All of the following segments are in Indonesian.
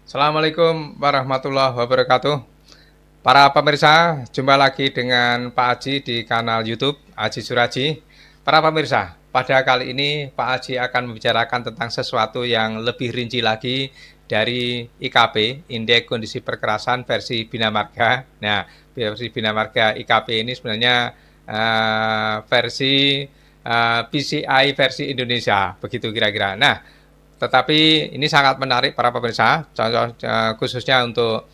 Assalamualaikum warahmatullahi wabarakatuh. Para pemirsa, jumpa lagi dengan Pak Aji di kanal YouTube Aji Suraji. Para pemirsa, pada kali ini Pak Aji akan membicarakan tentang sesuatu yang lebih rinci lagi dari IKP, Indeks Kondisi Perkerasan versi Bina Marga. Nah, versi Bina Marga IKP ini sebenarnya versi PCI versi Indonesia, begitu kira-kira. Nah, tetapi ini sangat menarik para pemirsa, contoh khususnya untuk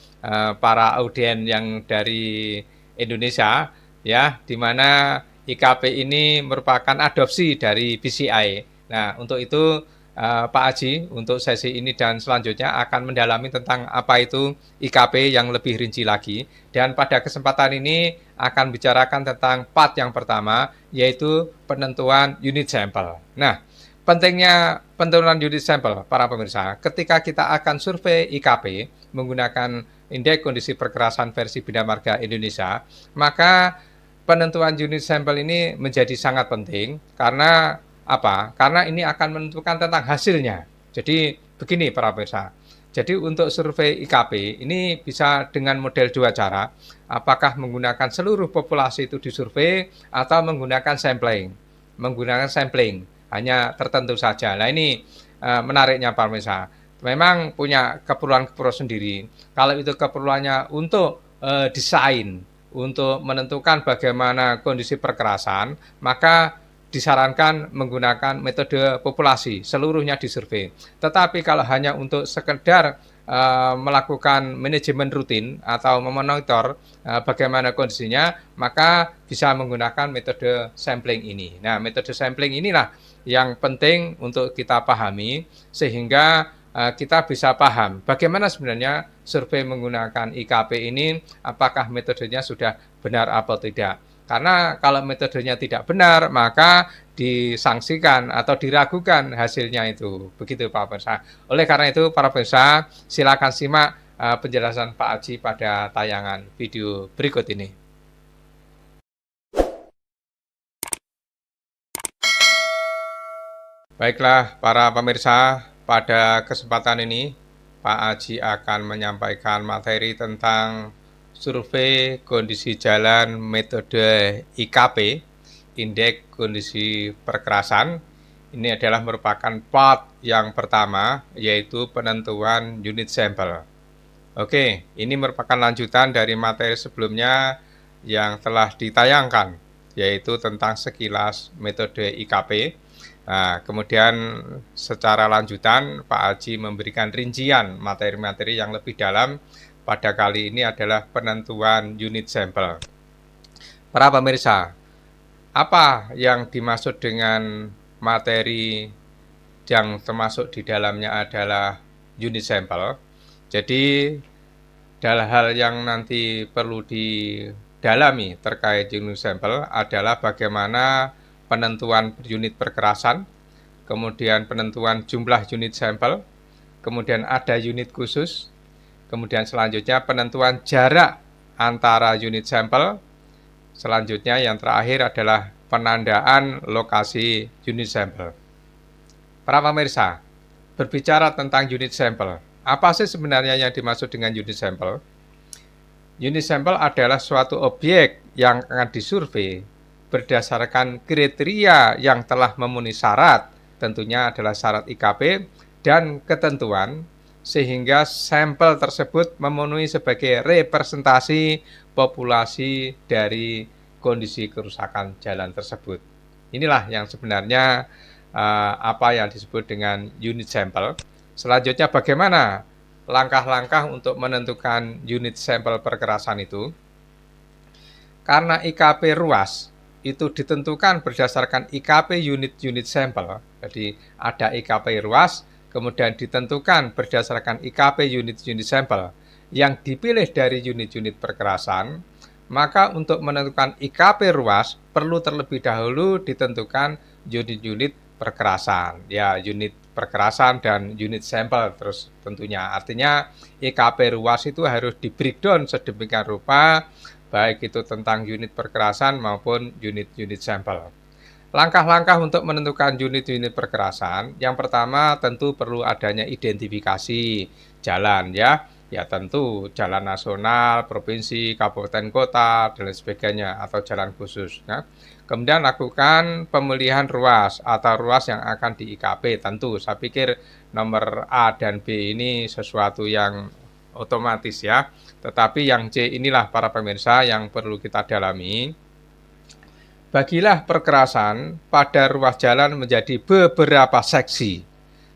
para audien yang dari Indonesia, ya, di mana IKP ini merupakan adopsi dari BCI. Nah, untuk itu Pak Aji untuk sesi ini dan selanjutnya akan mendalami tentang apa itu IKP yang lebih rinci lagi. Dan pada kesempatan ini akan bicarakan tentang part yang pertama, yaitu penentuan unit sampel. Nah, pentingnya penurunan unit sampel, para pemirsa, ketika kita akan survei IKP menggunakan Indeks Kondisi Perkerasan versi Bina Marga Indonesia, maka penentuan unit sampel ini menjadi sangat penting karena apa? Karena ini akan menentukan tentang hasilnya. Jadi begini para pemirsa. Jadi untuk survei IKP ini bisa dengan model dua cara. Apakah menggunakan seluruh populasi itu disurvei atau menggunakan sampling. Menggunakan sampling hanya tertentu saja. Nah ini menariknya Pak Mesa. Memang punya keperluan-keperluan sendiri. Kalau itu keperluannya untuk desain, untuk menentukan bagaimana kondisi perkerasan, maka disarankan menggunakan metode populasi, seluruhnya disurvei. Tetapi kalau hanya untuk sekedar melakukan manajemen rutin atau memonitor bagaimana kondisinya, maka bisa menggunakan metode sampling ini. Nah, metode sampling inilah yang penting untuk kita pahami sehingga kita bisa paham bagaimana sebenarnya survei menggunakan IKP ini, apakah metodenya sudah benar atau tidak. Karena kalau metodenya tidak benar, maka disangsikan atau diragukan hasilnya itu. Begitu Pak Pemirsa. Oleh karena itu, para pemirsa, silakan simak penjelasan Pak Aji pada tayangan video berikut ini. Baiklah para pemirsa, pada kesempatan ini Pak Aji akan menyampaikan materi tentang survei kondisi jalan metode IKP, Indeks Kondisi Perkerasan. Ini adalah merupakan part yang pertama, yaitu penentuan unit sampel. Oke, ini merupakan lanjutan dari materi sebelumnya yang telah ditayangkan, yaitu tentang sekilas metode IKP. Nah, kemudian secara lanjutan Pak Aji memberikan rincian materi-materi yang lebih dalam. Pada kali ini adalah penentuan unit sampel. Para pemirsa, apa yang dimaksud dengan materi yang termasuk di dalamnya adalah unit sampel? Jadi, hal yang nanti perlu didalami terkait unit sampel adalah bagaimana penentuan unit perkerasan, kemudian penentuan jumlah unit sampel, kemudian ada unit khusus, kemudian selanjutnya penentuan jarak antara unit sampel, selanjutnya yang terakhir adalah penandaan lokasi unit sampel. Para pemirsa, berbicara tentang unit sampel, apa sih sebenarnya yang dimaksud dengan unit sampel? Unit sampel adalah suatu objek yang akan disurvei berdasarkan kriteria yang telah memenuhi syarat, tentunya adalah syarat IKP dan ketentuan, sehingga sampel tersebut memenuhi sebagai representasi populasi dari kondisi kerusakan jalan tersebut. Inilah yang sebenarnya apa yang disebut dengan unit sampel. Selanjutnya bagaimana langkah-langkah untuk menentukan unit sampel perkerasan itu? Karena IKP ruas itu ditentukan berdasarkan IKP unit-unit sampel. Jadi ada IKP ruas, kemudian ditentukan berdasarkan IKP unit-unit sampel yang dipilih dari unit-unit perkerasan, maka untuk menentukan IKP ruas perlu terlebih dahulu ditentukan unit-unit perkerasan. Ya, unit perkerasan dan unit sampel terus tentunya. Artinya IKP ruas itu harus di breakdown sedemikian rupa, baik itu tentang unit perkerasan maupun unit-unit sampel. Langkah-langkah untuk menentukan unit-unit perkerasan, yang pertama tentu perlu adanya identifikasi jalan ya. Ya tentu jalan nasional, provinsi, kabupaten kota, dan lain sebagainya, atau jalan khusus. Ya. Kemudian lakukan pemilihan ruas atau ruas yang akan di IKP tentu. Saya pikir nomor A dan B ini sesuatu yang otomatis ya. Tetapi yang C inilah para pemirsa yang perlu kita dalami. Bagilah perkerasan pada ruas jalan menjadi beberapa seksi.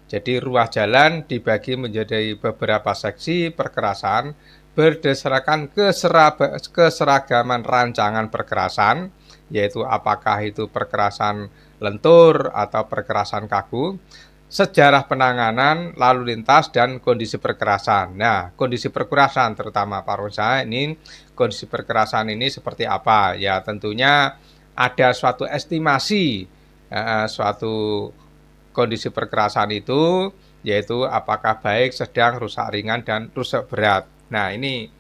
Jadi ruas jalan dibagi menjadi beberapa seksi perkerasan berdasarkan keseragaman rancangan perkerasan, yaitu apakah itu perkerasan lentur atau perkerasan kaku, sejarah penanganan, lalu lintas, dan kondisi perkerasan. Nah, kondisi perkerasan terutama Pak Rosa, ini kondisi perkerasan ini seperti apa? Ya, tentunya ada suatu estimasi, suatu kondisi perkerasan itu, yaitu apakah baik, sedang, rusak ringan, dan rusak berat. Nah, ini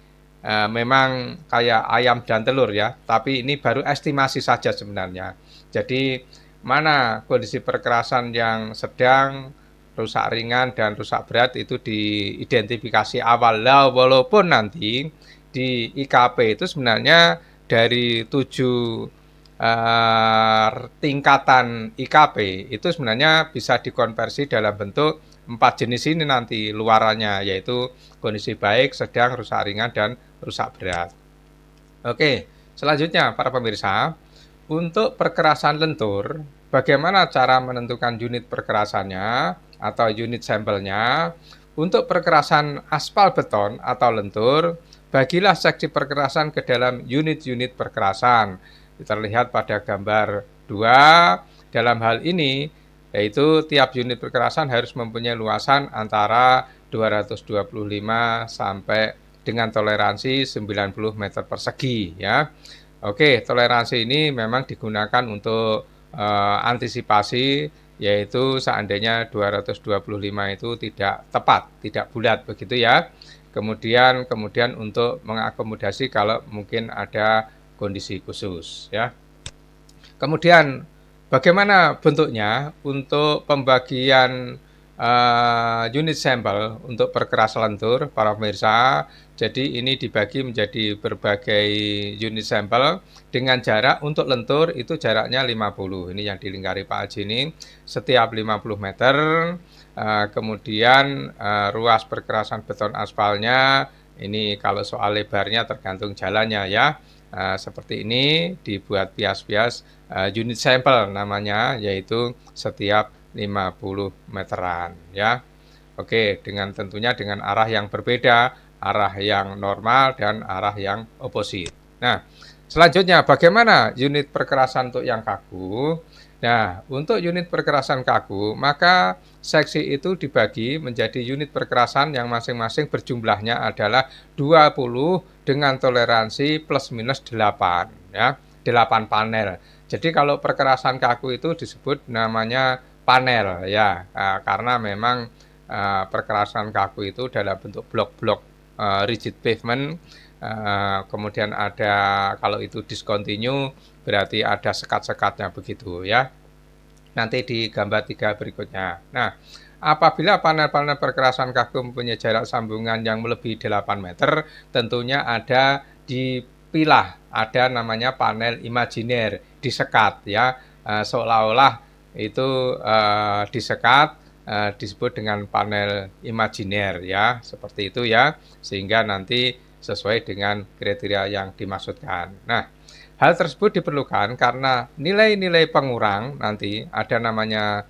memang kayak ayam dan telur ya, tapi ini baru estimasi saja sebenarnya. Jadi, mana kondisi perkerasan yang sedang, rusak ringan, dan rusak berat itu diidentifikasi awal. Lah, walaupun nanti di IKP itu sebenarnya dari 7 tingkatan IKP itu sebenarnya bisa dikonversi dalam bentuk 4 jenis ini nanti luarannya, yaitu kondisi baik, sedang, rusak ringan, dan rusak berat. Oke, selanjutnya para pemirsa, untuk perkerasan lentur, bagaimana cara menentukan unit perkerasannya atau unit sampelnya? Untuk perkerasan aspal beton atau lentur, bagilah seksi perkerasan ke dalam unit-unit perkerasan. Terlihat pada gambar 2. Dalam hal ini, yaitu tiap unit perkerasan harus mempunyai luasan antara 225 sampai dengan toleransi 90 meter persegi ya. Oke, toleransi ini memang digunakan untuk antisipasi, yaitu seandainya 225 itu tidak tepat, tidak bulat begitu ya. Kemudian untuk mengakomodasi kalau mungkin ada kondisi khusus ya. Kemudian bagaimana bentuknya untuk pembagian unit sampel untuk perkerasan lentur para pemirsa. Jadi ini dibagi menjadi berbagai unit sampel dengan jarak untuk lentur itu jaraknya 50. Ini yang dilingkari Pak Haji ini setiap 50 meter. Kemudian ruas perkerasan beton aspalnya ini kalau soal lebarnya tergantung jalannya ya. Seperti ini dibuat bias-bias unit sampel namanya, yaitu setiap 50 meteran ya. Oke, tentunya dengan arah yang berbeda, arah yang normal dan arah yang oposit. Nah, selanjutnya bagaimana unit perkerasan untuk yang kaku? Nah, untuk unit perkerasan kaku, maka seksi itu dibagi menjadi unit perkerasan yang masing-masing berjumlahnya adalah 20 dengan toleransi plus minus 8 ya, 8 panel. Jadi kalau perkerasan kaku itu disebut namanya panel ya, karena memang perkerasan kaku itu dalam bentuk blok-blok rigid pavement, kemudian ada kalau itu discontinue berarti ada sekat-sekatnya begitu ya. Nanti di gambar 3 berikutnya. Nah, apabila panel-panel perkerasan kaku mempunyai jarak sambungan yang melebihi 8 meter, tentunya ada dipilah, ada namanya panel imajiner, disekat ya, seolah-olah itu disekat, disebut dengan panel imajiner ya, seperti itu ya, sehingga nanti sesuai dengan kriteria yang dimaksudkan. Nah, hal tersebut diperlukan karena nilai-nilai pengurang nanti ada namanya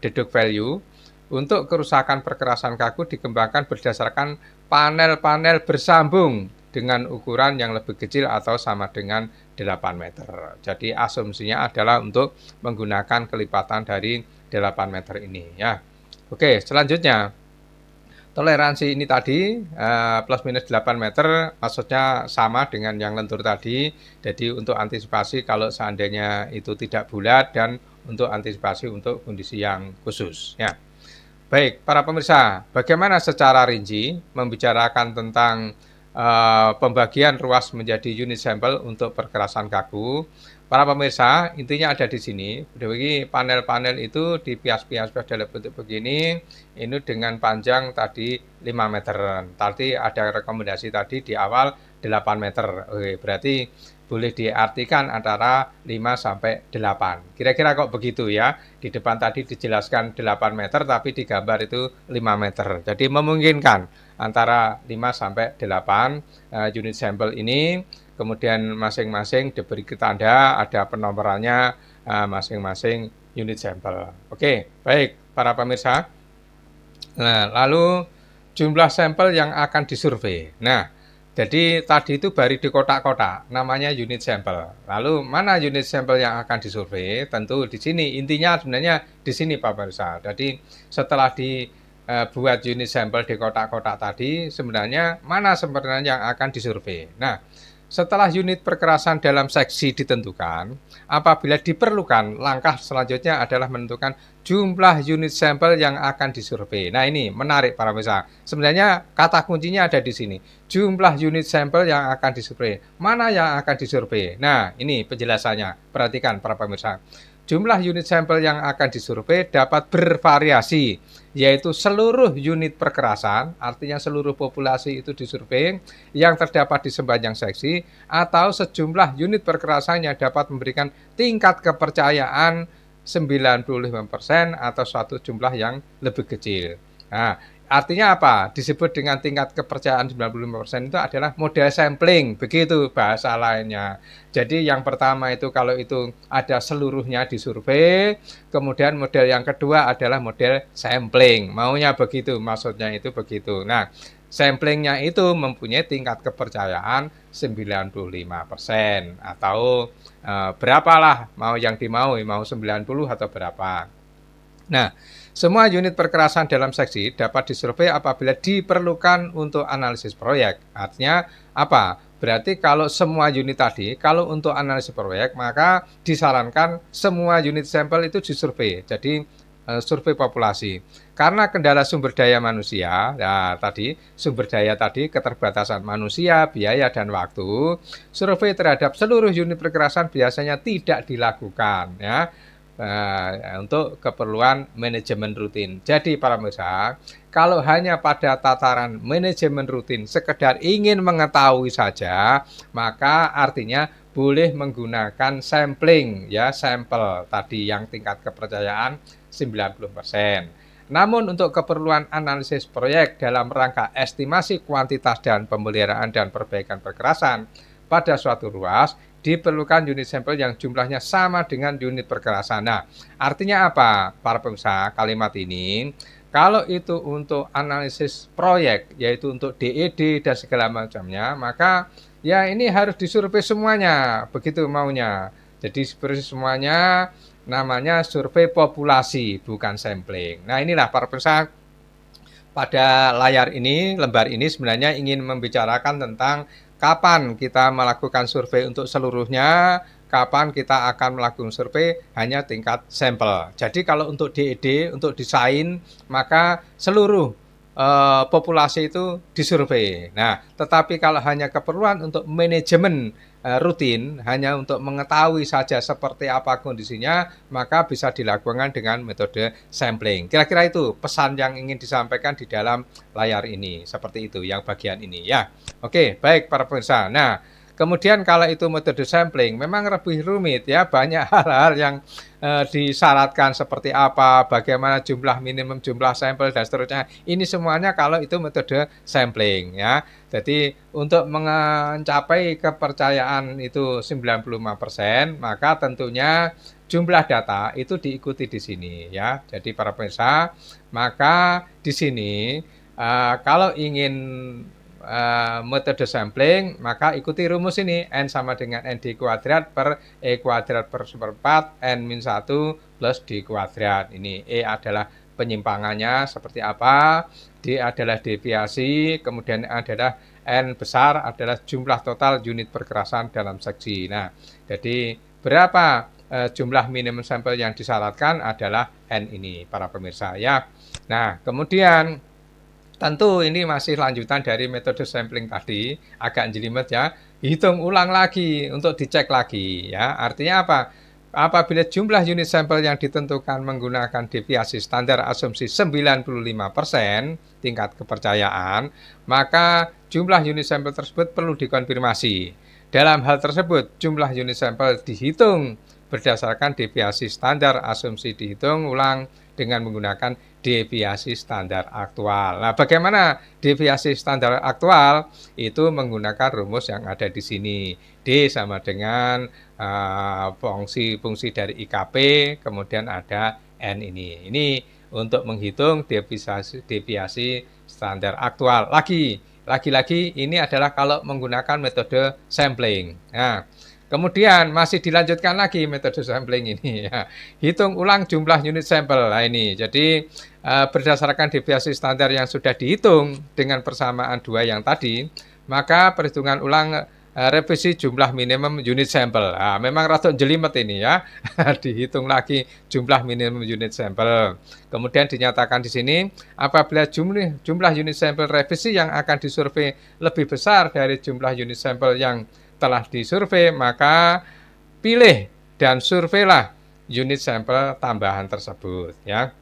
deduct value. Untuk kerusakan perkerasan kaku dikembangkan berdasarkan panel-panel bersambung dengan ukuran yang lebih kecil atau sama dengan 8 meter. Jadi asumsinya adalah untuk menggunakan kelipatan dari 8 meter ini ya. Oke, selanjutnya toleransi ini tadi plus minus 8 meter maksudnya sama dengan yang lentur tadi. Jadi untuk antisipasi kalau seandainya itu tidak bulat dan untuk antisipasi untuk kondisi yang khusus ya. Baik, para pemirsa, bagaimana secara rinci membicarakan tentang pembagian ruas menjadi unit sampel untuk perkerasan kaku? para pemirsa, intinya ada di sini. Begini panel-panel itu dipias-pias dalam bentuk begini, ini dengan panjang tadi 5 meter. Tadi ada rekomendasi tadi di awal 8 meter. Oke, berarti boleh diartikan antara 5 sampai 8. Kira-kira kok begitu ya. Di depan tadi dijelaskan 8 meter, tapi di gambar itu 5 meter. Jadi memungkinkan antara 5 sampai 8 unit sampel ini. Kemudian masing-masing diberi tanda, ada penomorannya masing-masing unit sampel. Oke, baik para pemirsa. Nah, lalu jumlah sampel yang akan disurvei. Nah, jadi tadi itu baru di kotak-kotak, namanya unit sampel. Lalu mana unit sampel yang akan disurvei? Tentu di sini, intinya sebenarnya di sini Pak Pemirsa. Jadi setelah dibuat unit sampel di kotak-kotak tadi, sebenarnya mana sebenarnya yang akan disurvei? Nah, setelah unit perkerasan dalam seksi ditentukan, apabila diperlukan, langkah selanjutnya adalah menentukan jumlah unit sampel yang akan disurvei. Nah, ini menarik para pemirsa. Sebenarnya kata kuncinya ada di sini. Jumlah unit sampel yang akan disurvei. Mana yang akan disurvei? Nah, ini penjelasannya. Perhatikan para pemirsa. Jumlah unit sampel yang akan disurvei dapat bervariasi, yaitu seluruh unit perkerasan, artinya seluruh populasi itu disurvei yang terdapat di sepanjang seksi, atau sejumlah unit perkerasan yang dapat memberikan tingkat kepercayaan 95% atau suatu jumlah yang lebih kecil. Nah, artinya apa? Disebut dengan tingkat kepercayaan 95% itu adalah model sampling, begitu bahasa lainnya. Jadi yang pertama itu kalau itu ada seluruhnya disurvei, kemudian model yang kedua adalah model sampling. Maunya begitu, maksudnya itu begitu. Nah, samplingnya itu mempunyai tingkat kepercayaan 95% atau berapalah mau yang dimaui, mau 90 atau berapa. Nah, semua unit perkerasan dalam seksi dapat disurvei apabila diperlukan untuk analisis proyek. Artinya apa? Berarti kalau semua unit tadi, kalau untuk analisis proyek, maka disarankan semua unit sampel itu disurvei. Jadi survei populasi. Karena kendala sumber daya manusia, nah tadi sumber daya tadi keterbatasan manusia, biaya dan waktu, survei terhadap seluruh unit perkerasan biasanya tidak dilakukan ya. Untuk keperluan manajemen rutin. Jadi para pemirsa, kalau hanya pada tataran manajemen rutin sekedar ingin mengetahui saja, maka artinya boleh menggunakan sampling ya, sampel tadi yang tingkat kepercayaan 90%. Namun untuk keperluan analisis proyek dalam rangka estimasi kuantitas dan pemeliharaan dan perbaikan perkerasan pada suatu ruas, diperlukan unit sampel yang jumlahnya sama dengan unit perkerasan. Nah, artinya apa para pemirsa kalimat ini? Kalau itu untuk analisis proyek, yaitu untuk DED dan segala macamnya, maka ya ini harus disurvei semuanya, begitu maunya. Jadi survei semuanya namanya survei populasi, bukan sampling. Nah, inilah para pemirsa, pada layar ini, lembar ini sebenarnya ingin membicarakan tentang kapan kita melakukan survei untuk seluruhnya, kapan kita akan melakukan survei hanya tingkat sampel. Jadi kalau untuk DED, untuk desain, maka seluruh populasi itu disurvei. Nah, tetapi kalau hanya keperluan untuk manajemen rutin, hanya untuk mengetahui saja seperti apa kondisinya, maka bisa dilakukan dengan metode sampling. Kira-kira itu pesan yang ingin disampaikan di dalam layar ini, seperti itu yang bagian ini ya. Oke, baik para pemirsa. Nah, kemudian kalau itu metode sampling memang lebih rumit ya, banyak hal-hal yang disyaratkan seperti apa, bagaimana jumlah minimum jumlah sampel dan seterusnya. Ini semuanya kalau itu metode sampling ya. Jadi untuk mencapai kepercayaan itu 95%, maka tentunya jumlah data itu diikuti di sini ya. Jadi para pemirsa, maka di sini kalau ingin metode sampling, maka ikuti rumus ini, N sama dengan ND kuadrat per E kuadrat per seperempat, N-1 plus D kuadrat. Ini E adalah penyimpangannya seperti apa, D adalah deviasi, kemudian adalah N besar adalah jumlah total unit perkerasan dalam seksi. Nah, jadi berapa jumlah minimum sampel yang disyaratkan adalah N ini, para pemirsa ya. Nah, kemudian tentu ini masih lanjutan dari metode sampling tadi, agak jelimet ya. hitung ulang lagi untuk dicek lagi ya. Artinya apa? Apabila jumlah unit sampel yang ditentukan menggunakan deviasi standar asumsi 95% tingkat kepercayaan, maka jumlah unit sampel tersebut perlu dikonfirmasi. Dalam hal tersebut, jumlah unit sampel dihitung berdasarkan deviasi standar asumsi dihitung ulang dengan menggunakan deviasi standar aktual. Nah, bagaimana deviasi standar aktual? Itu menggunakan rumus yang ada di sini. D sama dengan fungsi dari IKP, kemudian ada N ini. Ini untuk menghitung deviasi standar aktual. Lagi-lagi ini adalah kalau menggunakan metode sampling. Nah, kemudian masih dilanjutkan lagi metode sampling ini ya. Hitung ulang jumlah unit sampel. Nah ini, jadi berdasarkan deviasi standar yang sudah dihitung dengan persamaan dua yang tadi, maka perhitungan ulang revisi jumlah minimum unit sampel. Nah, memang rada jelimet ini ya. Dihitung lagi jumlah minimum unit sampel. Kemudian dinyatakan di sini apabila jumlah unit sampel revisi yang akan disurvei lebih besar dari jumlah unit sampel yang telah disurvei, maka pilih dan surveilah unit sampel tambahan tersebut ya.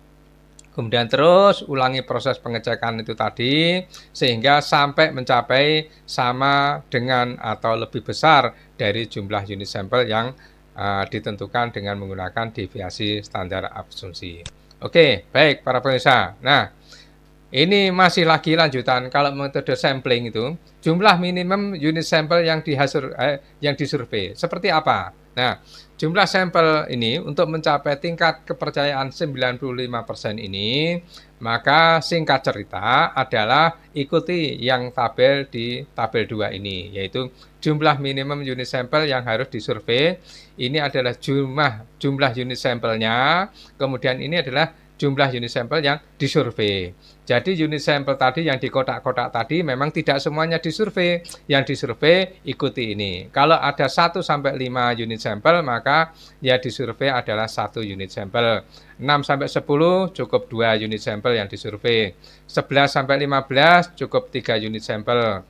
Kemudian terus ulangi proses pengecekan itu tadi sehingga sampai mencapai sama dengan atau lebih besar dari jumlah unit sampel yang ditentukan dengan menggunakan deviasi standar asumsi. Oke, baik para pemirsa. Nah, ini masih lagi lanjutan kalau metode sampling itu jumlah minimum unit sampel yang disurvei seperti apa? Nah, jumlah sampel ini untuk mencapai tingkat kepercayaan 95% ini, maka singkat cerita adalah ikuti yang tabel di tabel 2 ini, yaitu jumlah minimum unit sampel yang harus disurvei. Ini adalah jumlah unit sampelnya, kemudian ini adalah jumlah unit sampel yang disurvei. Jadi unit sampel tadi yang di kotak-kotak tadi memang tidak semuanya disurvei. Yang disurvei ikuti ini. Kalau ada 1 sampai 5 unit sampel maka ya disurvei adalah 1 unit sampel. 6 sampai 10 cukup 2 unit sampel yang disurvei. 11 sampai 15 cukup 3 unit sampel.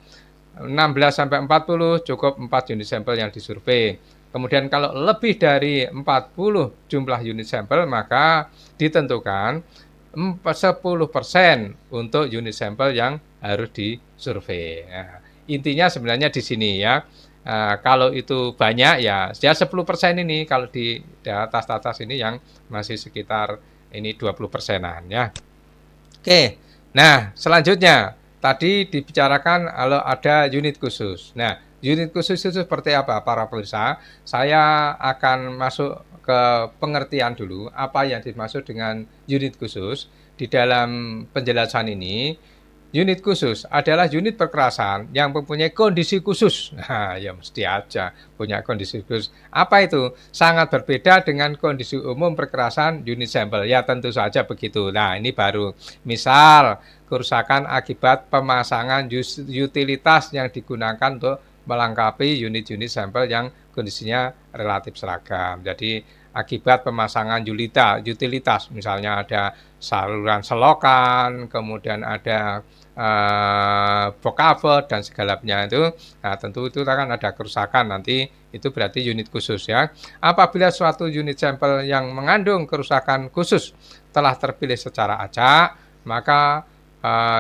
16 sampai 40 cukup 4 unit sampel yang disurvei. Kemudian kalau lebih dari 40 jumlah unit sampel maka ditentukan 10% untuk unit sampel yang harus disurvei. Nah, intinya sebenarnya di sini ya. Kalau itu banyak ya 10% ini, kalau di atas ini yang masih sekitar ini 20%-an ya. Oke. Nah, selanjutnya tadi dibicarakan kalau ada unit khusus. Nah, unit khusus itu seperti apa para pemirsa? Saya akan masuk ke pengertian dulu apa yang dimaksud dengan unit khusus. Di dalam penjelasan ini, unit khusus adalah unit perkerasan yang mempunyai kondisi khusus. Nah, ya mesti aja punya kondisi khusus. Apa itu? Sangat berbeda dengan kondisi umum perkerasan unit sampel. Ya tentu saja begitu. Nah, ini baru. Misal, kerusakan akibat pemasangan utilitas yang digunakan untuk melengkapi unit-unit sampel yang kondisinya relatif seragam. Jadi akibat pemasangan utilitas, misalnya ada saluran selokan, kemudian ada box cover dan segalanya itu, nah tentu itu akan ada kerusakan nanti, itu berarti unit khusus ya. Apabila suatu unit sampel yang mengandung kerusakan khusus telah terpilih secara acak, maka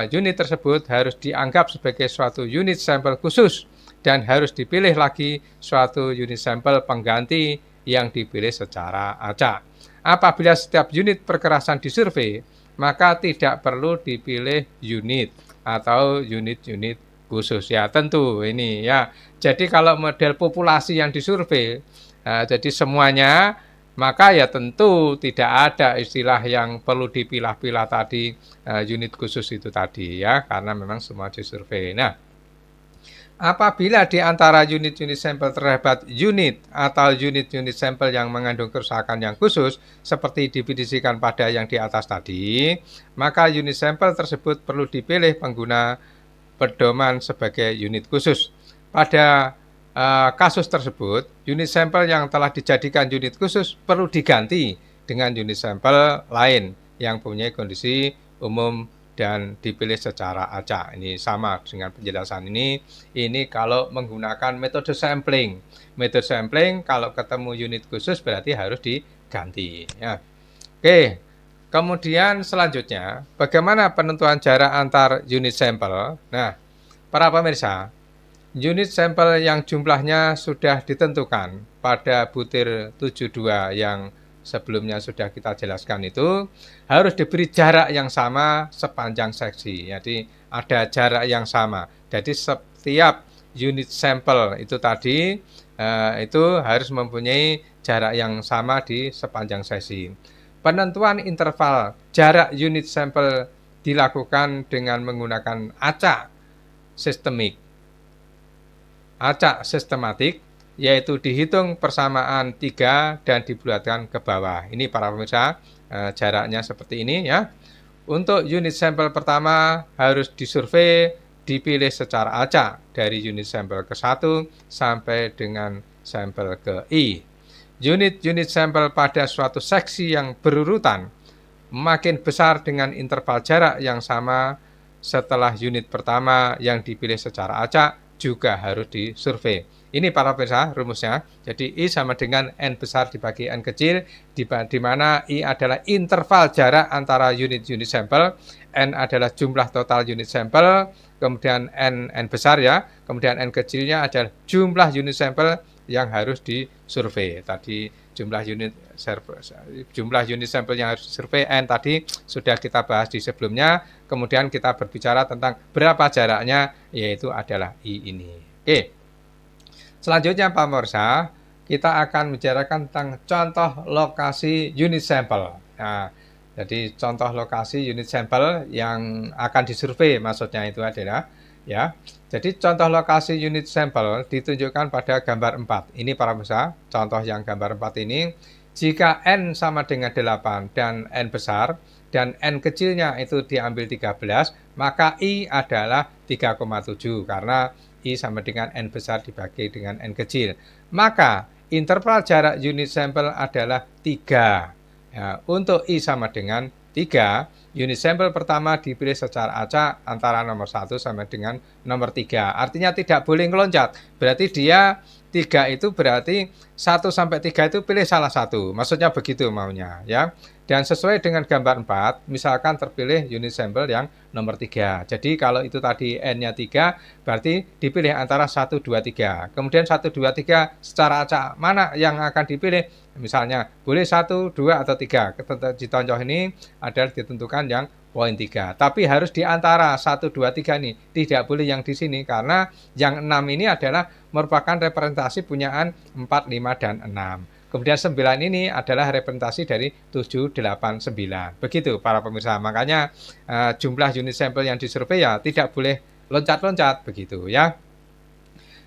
unit tersebut harus dianggap sebagai suatu unit sampel khusus dan harus dipilih lagi suatu unit sampel pengganti yang dipilih secara acak. Apabila setiap unit perkerasan disurvei, maka tidak perlu dipilih unit atau unit-unit khusus ya, tentu ini ya. Jadi kalau model populasi yang disurvei, jadi semuanya, maka ya tentu tidak ada istilah yang perlu dipilah-pilah tadi, unit khusus itu tadi ya, karena memang semua disurvei. Nah, apabila di antara unit-unit sampel terdapat unit atau unit-unit sampel yang mengandung kerusakan yang khusus, seperti didefinisikan pada yang di atas tadi, maka unit sampel tersebut perlu dipilih pengguna pedoman sebagai unit khusus. Pada kasus tersebut, unit sampel yang telah dijadikan unit khusus perlu diganti dengan unit sampel lain yang punya kondisi umum dan dipilih secara acak. Ini sama dengan penjelasan ini. Ini kalau menggunakan metode sampling. Metode sampling kalau ketemu unit khusus berarti harus diganti. Ya. Oke, kemudian selanjutnya bagaimana penentuan jarak antar unit sampel? Nah, para pemirsa, unit sampel yang jumlahnya sudah ditentukan pada butir 72 yang sebelumnya sudah kita jelaskan itu harus diberi jarak yang sama sepanjang seksi. Jadi ada jarak yang sama. Jadi setiap unit sampel itu tadi itu harus mempunyai jarak yang sama di sepanjang seksi. Penentuan interval jarak unit sampel dilakukan dengan menggunakan acak sistematik, yaitu dihitung persamaan 3 dan dibulatkan ke bawah. Ini para pemirsa, jaraknya seperti ini ya. Untuk unit sampel pertama harus disurvei, dipilih secara acak dari unit sampel ke-1 sampai dengan sampel ke I. Unit-unit sampel pada suatu seksi yang berurutan makin besar dengan interval jarak yang sama setelah unit pertama yang dipilih secara acak juga harus disurvei. Ini para pemirsa rumusnya. Jadi I sama dengan N besar dibagi N kecil, di mana I adalah interval jarak antara unit-unit sampel, N adalah jumlah total unit sampel, kemudian N besar ya, kemudian N kecilnya adalah jumlah unit sampel yang harus disurvei. Tadi jumlah unit sampel yang harus disurvei N tadi sudah kita bahas di sebelumnya. Kemudian kita berbicara tentang berapa jaraknya, yaitu adalah I ini. Oke. Selanjutnya Pak Morsa, kita akan membicarakan tentang contoh lokasi unit sampel. Nah, jadi contoh lokasi unit sampel yang akan disurvei maksudnya itu adalah ya. Jadi contoh lokasi unit sampel ditunjukkan pada gambar 4. Ini para pemirsa, contoh yang gambar 4 ini. Jika N sama dengan 8 dan N besar dan N kecilnya itu diambil 13, maka I adalah 3,7 karena I sama dengan N besar dibagi dengan N kecil. Maka interval jarak unit sampel adalah 3. Ya, untuk I sama dengan 3, unit sampel pertama dipilih secara acak antara nomor 1 sampai dengan nomor 3. Artinya tidak boleh meloncat. Berarti dia 3 itu berarti 1 sampai 3 itu pilih salah satu. Maksudnya begitu maunya ya. Dan sesuai dengan gambar 4, misalkan terpilih unit sampel yang nomor 3. Jadi kalau itu tadi N-nya 3, berarti dipilih antara 1, 2, 3. Kemudian 1, 2, 3 secara acak mana yang akan dipilih? Misalnya boleh 1, 2, atau 3. Di contoh ini adalah ditentukan yang poin 3. Tapi harus di antara 1, 2, 3 nih. Tidak boleh yang di sini karena yang 6 ini adalah merupakan representasi punyaan 4, 5, dan 6. Kemudian 9 ini adalah representasi dari 7, 8, 9. Begitu para pemirsa. Makanya jumlah unit sampel yang disurvei ya tidak boleh loncat-loncat begitu ya.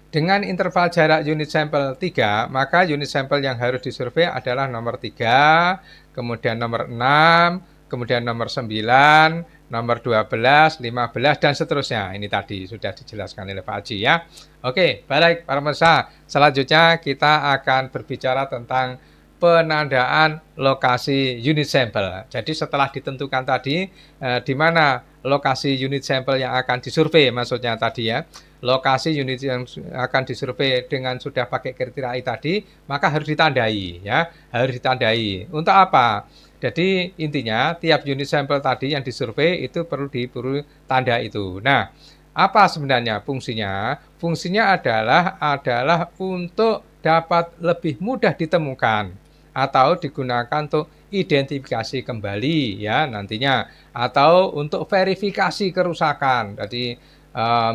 Dengan interval jarak unit sampel 3, maka unit sampel yang harus disurvei adalah nomor 3, kemudian nomor 6, kemudian nomor 9, nomor 12, 15, dan seterusnya. Ini tadi sudah dijelaskan oleh Pak Haji ya. Oke, baik para pemirsa. Selanjutnya kita akan berbicara tentang penandaan lokasi unit sampel. Jadi setelah ditentukan tadi di mana lokasi unit sampel yang akan disurvei maksudnya tadi ya. Lokasi unit yang akan disurvei dengan sudah pakai kriteria I tadi, maka harus ditandai ya, harus ditandai. Untuk apa? Jadi intinya tiap unit sampel tadi yang disurvei itu perlu diberi tanda itu. Nah, apa sebenarnya fungsinya? Fungsinya adalah untuk dapat lebih mudah ditemukan atau digunakan untuk identifikasi kembali ya nantinya atau untuk verifikasi kerusakan. Jadi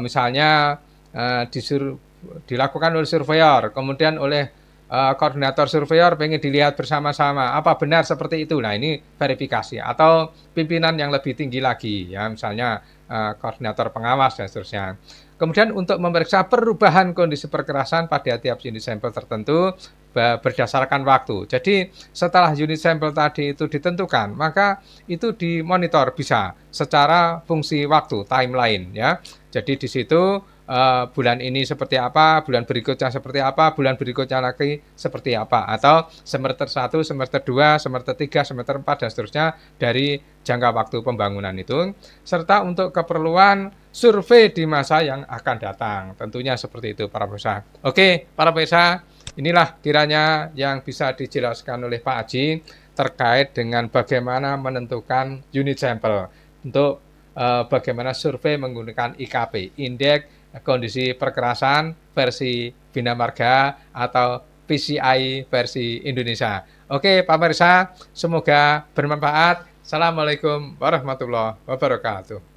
misalnya dilakukan oleh surveyor, kemudian oleh koordinator surveyor pengen dilihat bersama-sama apa benar seperti itu. Nah ini verifikasi atau pimpinan yang lebih tinggi lagi ya misalnya koordinator pengawas dan seterusnya. Kemudian untuk memeriksa perubahan kondisi perkerasan pada tiap unit sampel tertentu berdasarkan waktu. Jadi setelah unit sampel tadi itu ditentukan, maka itu dimonitor bisa secara fungsi waktu, timeline ya. Jadi di situ bulan ini seperti apa, bulan berikutnya seperti apa, bulan berikutnya lagi seperti apa, atau semester 1, semester 2, semester 3, semester 4, dan seterusnya dari jangka waktu pembangunan itu, serta untuk keperluan survei di masa yang akan datang. Tentunya seperti itu para pemirsa. Oke, para pemirsa, inilah kiranya yang bisa dijelaskan oleh Pak Aji terkait dengan bagaimana menentukan unit sampel untuk bagaimana survei menggunakan IKP, Indeks Kondisi Perkerasan versi Bina Marga atau PCI versi Indonesia. Oke, Pak pemirsa, semoga bermanfaat. Assalamualaikum warahmatullahi wabarakatuh.